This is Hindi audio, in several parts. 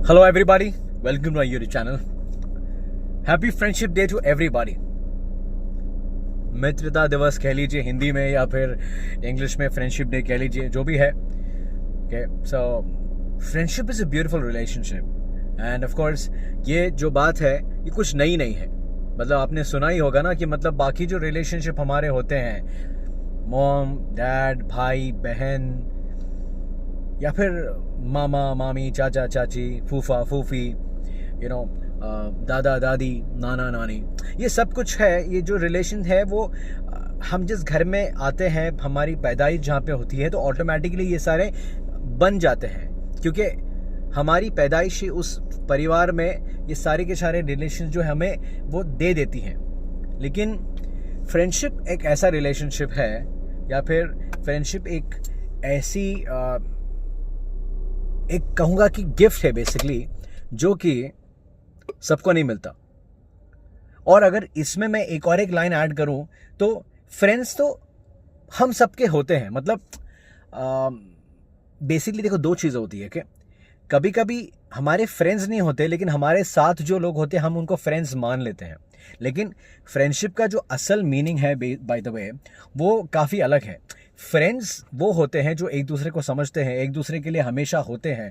Hello everybody, welcome to my YouTube channel. Happy Friendship Day to everybody. मित्रता दिवस कह लीजिए हिंदी में या फिर इंग्लिश में फ्रेंडशिप डे कह लीजिए, जो भी है. Okay, so friendship is a beautiful relationship and of course ये जो बात है ये कुछ नई नहीं है. मतलब आपने सुना ही होगा ना कि मतलब बाकी जो रिलेशनशिप हमारे होते हैं, मॉम, डैड, भाई, बहन या फिर मामा, मामी, चाचा, चाची, फूफा, फूफी, दादा, दादी, नाना, नानी, ये सब कुछ है. ये जो रिलेशन है वो हम जिस घर में आते हैं, हमारी पैदाइश जहाँ पे होती है, तो ऑटोमेटिकली ये सारे बन जाते हैं क्योंकि हमारी पैदाइश उस परिवार में ये सारे के सारे रिलेशन जो हमें वो दे देती हैं. लेकिन फ्रेंडशिप एक ऐसा रिलेशनशिप है या फिर फ्रेंडशिप एक ऐसी एक कहूँगा कि गिफ्ट है बेसिकली, जो कि सबको नहीं मिलता. और अगर इसमें मैं एक लाइन ऐड करूं तो फ्रेंड्स तो हम सबके होते हैं. मतलब बेसिकली देखो, दो चीज़ें होती है कि कभी कभी हमारे फ्रेंड्स नहीं होते, लेकिन हमारे साथ जो लोग होते हैं हम उनको फ्रेंड्स मान लेते हैं. लेकिन फ्रेंडशिप का जो असल मीनिंग है बाय द वे, वो काफ़ी अलग है. फ्रेंड्स वो होते हैं जो एक दूसरे को समझते हैं, एक दूसरे के लिए हमेशा होते हैं,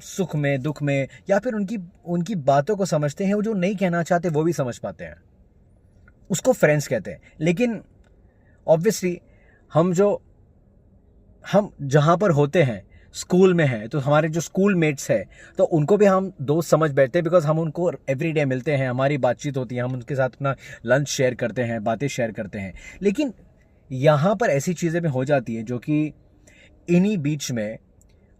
सुख में, दुख में, या फिर उनकी बातों को समझते हैं. वो जो नहीं कहना चाहते वो भी समझ पाते हैं, उसको फ्रेंड्स कहते हैं. लेकिन ऑब्वियसली हम जहाँ पर होते हैं, स्कूल में हैं, तो हमारे जो स्कूल मेट्स हैं तो उनको भी हम दोस्त समझ बैठते हैं, बिकॉज हम उनको एवरीडे मिलते हैं, हमारी बातचीत होती है, हम उनके साथ अपना लंच शेयर करते हैं, बातें शेयर करते हैं. लेकिन यहाँ पर ऐसी चीज़ें भी हो जाती हैं जो कि इन्हीं बीच में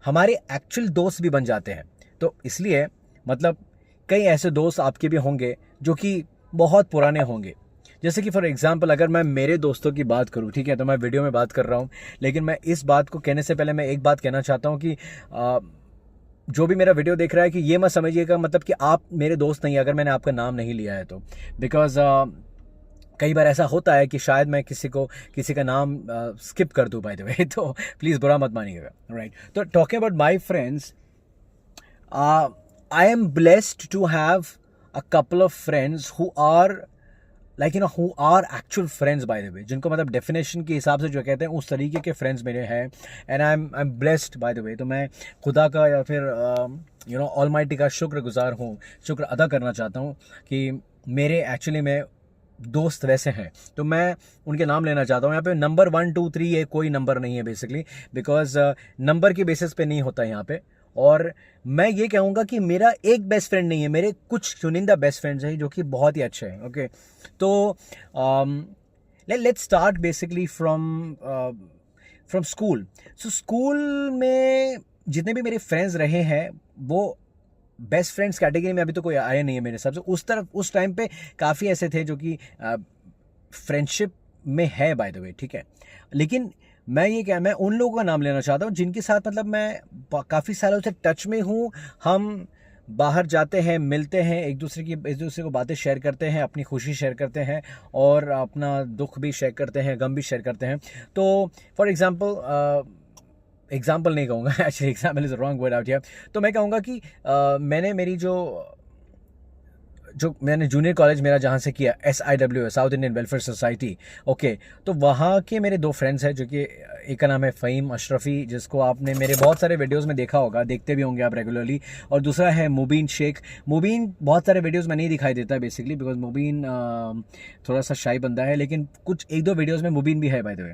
हमारे एक्चुअल दोस्त भी बन जाते हैं. तो इसलिए मतलब कई ऐसे दोस्त आपके भी होंगे जो कि बहुत पुराने होंगे. जैसे कि फॉर एग्जांपल अगर मैं मेरे दोस्तों की बात करूं, ठीक है, तो मैं वीडियो में बात कर रहा हूं, लेकिन मैं इस बात को कहने से पहले मैं एक बात कहना चाहता हूं कि जो भी मेरा वीडियो देख रहा है कि ये मत समझिएगा मतलब कि आप मेरे दोस्त नहीं, अगर मैंने आपका नाम नहीं लिया है तो. बिकॉज कई बार ऐसा होता है कि शायद मैं किसी का नाम स्किप कर दूं बाय द वे, तो प्लीज़ बुरा मत मानिएगा. राइट, तो talking about my friends, I am blessed to have a couple of friends who are who are actual friends by the way, जिनको मतलब डेफिनेशन के हिसाब से जो कहते हैं उस तरीके के फ्रेंड्स मेरे हैं. And I am blessed bye the way. तो मैं खुदा का या फिर ऑलमाइटी का शुक्रगुजार हूँ, शुक्र अदा करना चाहता हूँ कि मेरे एक्चुअली में दोस्त वैसे हैं. तो मैं उनके नाम लेना चाहता हूँ. यहाँ पे नंबर 1, 2, 3 ये कोई नंबर नहीं है बेसिकली, बिकॉज नंबर के बेसिस पे नहीं होता है यहाँ पे. और मैं ये कहूँगा कि मेरा एक बेस्ट फ्रेंड नहीं है, मेरे कुछ चुनिंदा बेस्ट फ्रेंड्स हैं जो कि बहुत ही अच्छे हैं. ओके, तो let's start basically from school. So school में जितने भी मेरे फ्रेंड्स रहे हैं वो बेस्ट फ्रेंड्स कैटेगरी में अभी तो कोई आया नहीं है मेरे हिसाब से. उस टाइम पे काफ़ी ऐसे थे जो कि फ्रेंडशिप में है बाय द वे, ठीक है. लेकिन मैं उन लोगों का नाम लेना चाहता हूँ जिनके साथ मतलब मैं काफ़ी सालों से टच में हूँ. हम बाहर जाते हैं, मिलते हैं, एक दूसरे को बातें शेयर करते हैं, अपनी खुशी शेयर करते हैं और अपना दुख भी शेयर करते हैं, गम भी शेयर करते हैं. तो फॉर एग्जाम्पल नहीं कहूँगा, actually example is wrong word out here. तो मैं कहूँगा कि मैंने मैंने जूनियर कॉलेज मेरा जहाँ से किया, SIWS, south Indian welfare society. Okay, तो वहाँ के मेरे दो फ्रेंड्स हैं जो कि एक का नाम है फ़हीम अशरफ़ी, जिसको आपने मेरे बहुत सारे वीडियोस में देखा होगा, देखते भी होंगे आप रेगुलरली. और दूसरा है मुबीन शेख. मुबीन बहुत सारे वीडियोस में नहीं दिखाई देता बेसिकली, बिकॉज मुबीन थोड़ा सा शाई बंदा है, लेकिन कुछ एक दो वीडियोज़ में मुबीन भी है बाय द वे.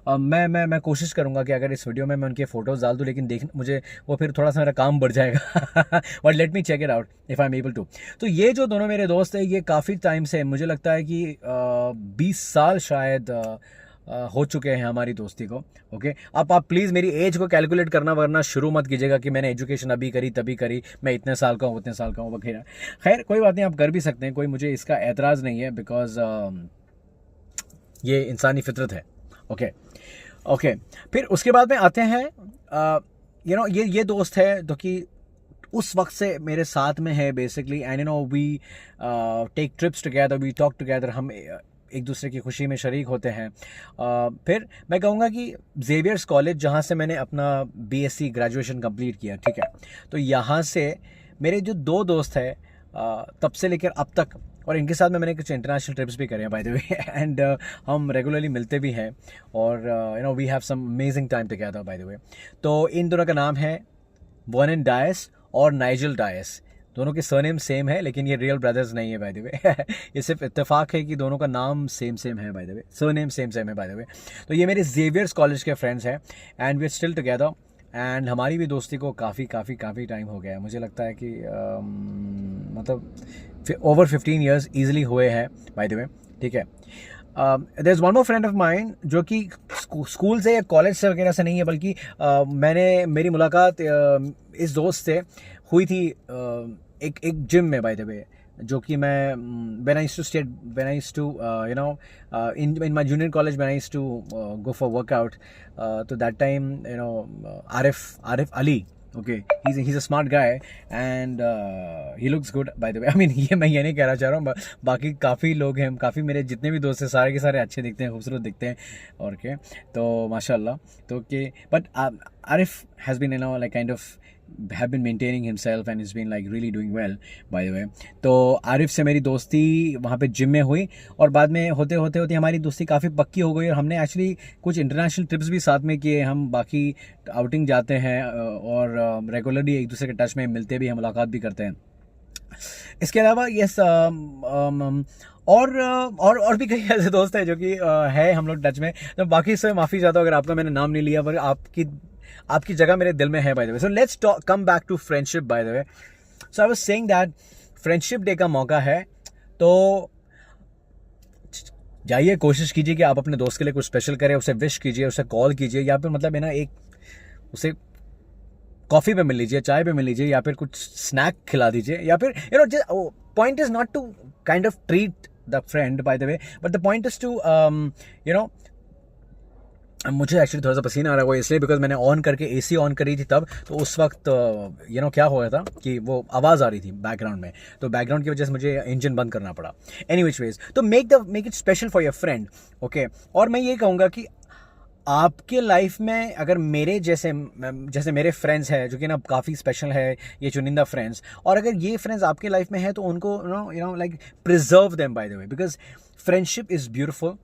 मैं कोशिश करूँगा कि अगर इस वीडियो में मैं उनके फ़ोटोज़ डाल दूँ, लेकिन मुझे वो फिर थोड़ा सा मेरा काम बढ़ जाएगा. But let me check it out if I am able to. तो ये जो दोनों मेरे दोस्त हैं ये काफ़ी टाइम से, मुझे लगता है कि 20 साल शायद हो चुके हैं हमारी दोस्ती को. ओके, अब आप प्लीज़ मेरी एज को कैलकुलेट करना वरना शुरू मत कीजिएगा कि मैंने एजुकेशन अभी करी तभी करी, मैं इतने साल का हूँ उतने साल का हूँ वगैरह. खैर कोई बात नहीं, आप कर भी सकते हैं, कोई मुझे इसका एतराज़ नहीं है, बिकॉज ये इंसानी फितरत है. ओके, फिर उसके बाद में आते हैं ये दोस्त है जो कि उस वक्त से मेरे साथ में है basically. And we take trips together, we talk together, हम एक दूसरे की खुशी में शरीक होते हैं. फिर मैं कहूँगा कि जेवियर्स कॉलेज, जहाँ से मैंने अपना BSc ग्रेजुएशन कंप्लीट किया, ठीक है, तो यहाँ से मेरे जो 2 दोस्त हैं तब से लेकर अब तक, और इनके साथ में मैंने कुछ इंटरनेशनल ट्रिप्स भी करे हैं बाय द वे, एंड हम रेगुलरली मिलते भी हैं, और you know we have some amazing time together by the way. तो इन दोनों का नाम है वर्नन डायस और नाइजल डायस। दोनों के सरनेम सेम है, लेकिन ये रियल ब्रदर्स नहीं है बाय द वे। ये सिर्फ इत्तेफाक है कि दोनों का नाम सेम है by the way, surname same है बाय द वे। तो ये मेरे जेवियर्स कॉलेज के फ्रेंड्स हैं, and we are still together, and हमारी भी दोस्ती को काफ़ी टाइम हो गया है। मुझे लगता है कि मतलब ओवर 15 ईयर्स ईजिली हुए हैं बाय द वे, ठीक है। There is one more friend of mine जो कि स्कूल से या कॉलेज से वगैरह से नहीं है, बल्कि मेरी मुलाकात इस दोस्त से हुई थी एक जिम में बाय द वे, जो कि मैं when I used to you know in my junior college when I used to go for workout, तो that time you know Arif Ali, okay, he's a smart guy and he looks good by the way. I mean ये मैं ये नहीं कहना चाह रहा हूँ, बाकी काफ़ी लोग हैं, काफ़ी मेरे जितने भी दोस्त हैं सारे के सारे अच्छे दिखते हैं, खूबसूरत दिखते हैं, और क्या, तो माशाल्लाह। तो कि but Arif has been you know like kind of have been maintaining himself and he's been like really doing well by the way। तो आरिफ से मेरी दोस्ती वहाँ पे जिम में हुई, और बाद में होते हमारी दोस्ती काफ़ी पक्की हो गई, और हमने एक्चुअली कुछ इंटरनेशनल ट्रिप्स भी साथ में किए। हम बाकी आउटिंग जाते हैं और रेगुलरली एक दूसरे के टच में मिलते भी हैं, मुलाकात भी करते हैं। इसके अलावा यस और भी कई ऐसे दोस्त हैं जो कि है हम लोग टच में। तो बाकी से माफ़ी चाहता हूँ अगर आपका मैंने नाम नहीं लिया, पर आपकी जगह मेरे दिल में है by the way. So let's come back to friendship by the way. So I was saying that friendship day का मौका है, तो जाइए कोशिश कीजिए कि आप अपने दोस्त के लिए कुछ स्पेशल करें, उसे विश कीजिए, उसे कॉल कीजिए, या फिर मतलब है ना एक उसे कॉफ़ी पे मिल लीजिए, चाय पे मिल लीजिए, या फिर कुछ स्नैक खिला दीजिए, या फिर you know point is not to kind of treat the friend by the way, but the point is to you know, मुझे एक्चुअली थोड़ा सा पसीना आ रहा है, वो इसलिए बिकॉज मैंने ऑन करके एसी ऑन करी थी तब, तो उस वक्त यू नो क्या हो गया था कि वो आवाज़ आ रही थी बैकग्राउंड में, तो बैकग्राउंड की वजह से मुझे इंजन बंद करना पड़ा। एनी विच वेज, तो make it special for your friend, okay. और मैं ये कहूँगा कि आपके लाइफ में अगर मेरे जैसे मेरे फ्रेंड्स हैं जो कि ना काफ़ी स्पेशल है, ये चुनिंदा फ्रेंड्स, और अगर ये फ्रेंड्स आपके लाइफ में है तो उनको you know like preserve them by the way, because friendship is beautiful,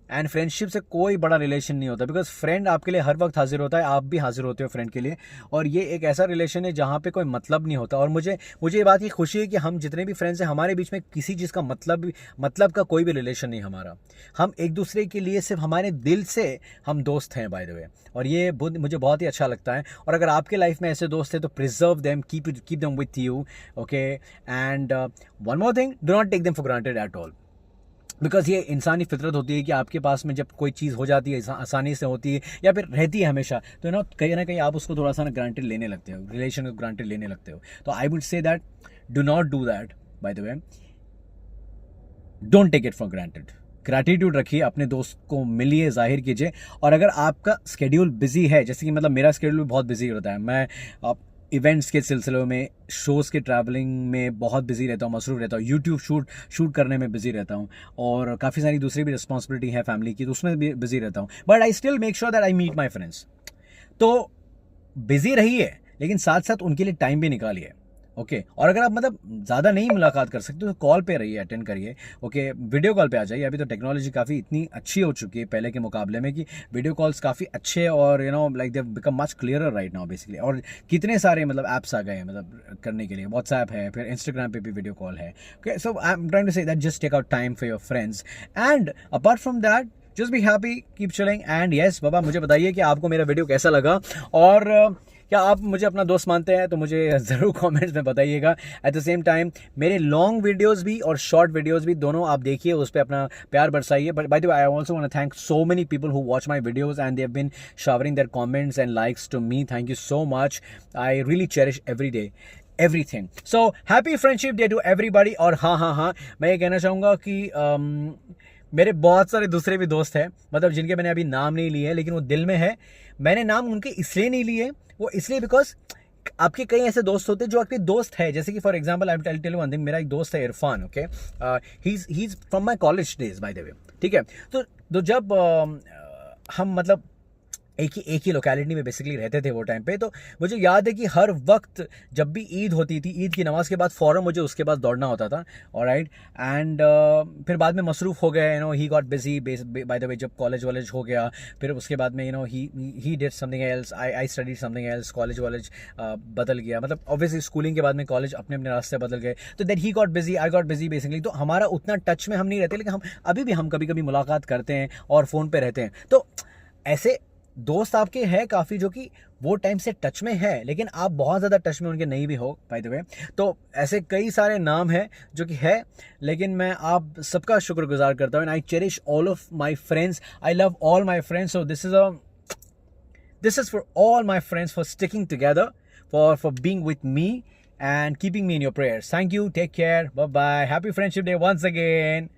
and friendship से कोई बड़ा रिलेशन नहीं होता, बिकॉज फ्रेंड आपके लिए हर वक्त हाजिर होता है, आप भी हाजिर होते हो फ्रेंड के लिए, और ये एक ऐसा रिलेशन है जहाँ पे कोई मतलब नहीं होता। और मुझे ये बात की खुशी है कि हम जितने भी फ्रेंड्स हैं हमारे बीच में किसी चीज़ का मतलब का कोई भी रिलेशन नहीं हमारा, हम एक दूसरे के लिए सिर्फ हमारे दिल से हम दोस्त हैं बाय द वे, और ये मुझे बहुत ही अच्छा लगता है। और अगर आपके लाइफ में ऐसे दोस्त हैं तो preserve them, keep them with you, okay. And one more thing, do not take them for granted at all, because ये इंसानी फितरत होती है कि आपके पास में जब कोई चीज़ हो जाती है, आसानी से होती है या फिर रहती है हमेशा, तो ना कहीं आप उसको थोड़ा सा ना ग्रांटेड लेने लगते हो, रिलेशन को ग्रांटेड लेने लगते हो। तो I would say that do not do that by the way, don't take it for granted. Gratitude रखिए, अपने दोस्त को मिलिए, जाहिर कीजिए। और अगर आपका शेड्यूल बिजी है, जैसे कि मतलब मेरा शेड्यूल भी बहुत बिजी होता है, मैं इवेंट्स के सिलसिले में, शोज़ के ट्रैवलिंग में बहुत बिजी रहता हूँ, मसरूफ़ रहता हूँ, यूट्यूब शूट करने में बिजी रहता हूँ, और काफ़ी सारी दूसरी भी रिस्पॉन्सिबिलिटी है फैमिली की, तो उसमें भी बिजी रहता हूँ, but I still make sure that I meet my friends. तो बिजी रहिए, लेकिन साथ साथ उनके लिए टाइम भी निकालिए, ओके। और अगर आप मतलब ज़्यादा नहीं मुलाकात कर सकते तो कॉल पे रहिए, अटेंड करिए, ओके। वीडियो कॉल पे आ जाइए। अभी तो टेक्नोलॉजी काफ़ी इतनी अच्छी हो चुकी है पहले के मुकाबले में कि वीडियो कॉल्स काफ़ी अच्छे, और you know like they become much clearer right now basically. और कितने सारे मतलब ऐप्स आ गए हैं मतलब करने के लिए, व्हाट्सएप है, फिर इंस्टाग्राम पे भी वीडियो कॉल है, okay. So I am trying to say that just take out time for your friends, and apart from that just be happy, keep chilling, and yes बाबा, मुझे बताइए कि आपको मेरा वीडियो कैसा लगा, और क्या आप मुझे अपना दोस्त मानते हैं, तो मुझे ज़रूर कमेंट्स में बताइएगा। एट द सेम टाइम मेरे लॉन्ग वीडियोस भी और शॉर्ट वीडियोस भी दोनों आप देखिए, उस पर अपना प्यार बरसाइए। But by the way, I also want to thank so many people who watch my videos and they have been showering their comments and likes to me. Thank you so much, I really cherish every day everything. So happy friendship day to everybody. और हाँ, मैं ये कहना चाहूँगा कि मेरे बहुत सारे दूसरे भी दोस्त हैं, मतलब जिनके मैंने अभी नाम नहीं लिए हैं, लेकिन वो दिल में है। मैंने नाम उनके इसलिए नहीं लिए, वो इसलिए बिकॉज आपके कई ऐसे दोस्त होते हैं जो आपके दोस्त है, जैसे कि for example I will tell you one thing, मेरा एक दोस्त है Irfan, okay. He is from my college days by the way, ठीक है। तो जब हम मतलब एक ही लोकेलिटी में बेसिकली रहते थे वो टाइम पे। तो मुझे याद है कि हर वक्त जब भी ईद होती थी, ईद की नमाज़ के बाद फ़ौरन मुझे उसके बाद दौड़ना होता था। ऑलराइट, एंड फिर बाद में मसरूफ़ हो गए, he got busy by the way, जब कॉलेज वॉलेज हो गया। फिर उसके बाद में he did something else, I studied something else, college वॉलेज बदल गया, मतलब ऑब्वियसली स्कूलिंग के बाद में कॉलेज अपने अपने रास्ते बदल गए। तो then he got busy, I got busy basically. तो हमारा उतना टच में हम नहीं रहते, लेकिन हम अभी भी हम कभी कभी मुलाकात करते हैं और फ़ोन पे रहते हैं। तो ऐसे दोस्त आपके हैं काफ़ी जो कि वो टाइम से टच में है, लेकिन आप बहुत ज़्यादा टच में उनके नहीं भी हो बाय द वे। तो ऐसे कई सारे नाम हैं जो कि है, लेकिन मैं आप सबका शुक्रगुजार करता हूँ। And I cherish all of my friends, I love all my friends. So this is for all my friends for sticking together, for being with me and keeping me in your prayers. Thank you, take care, bye bye, happy friendship day once again.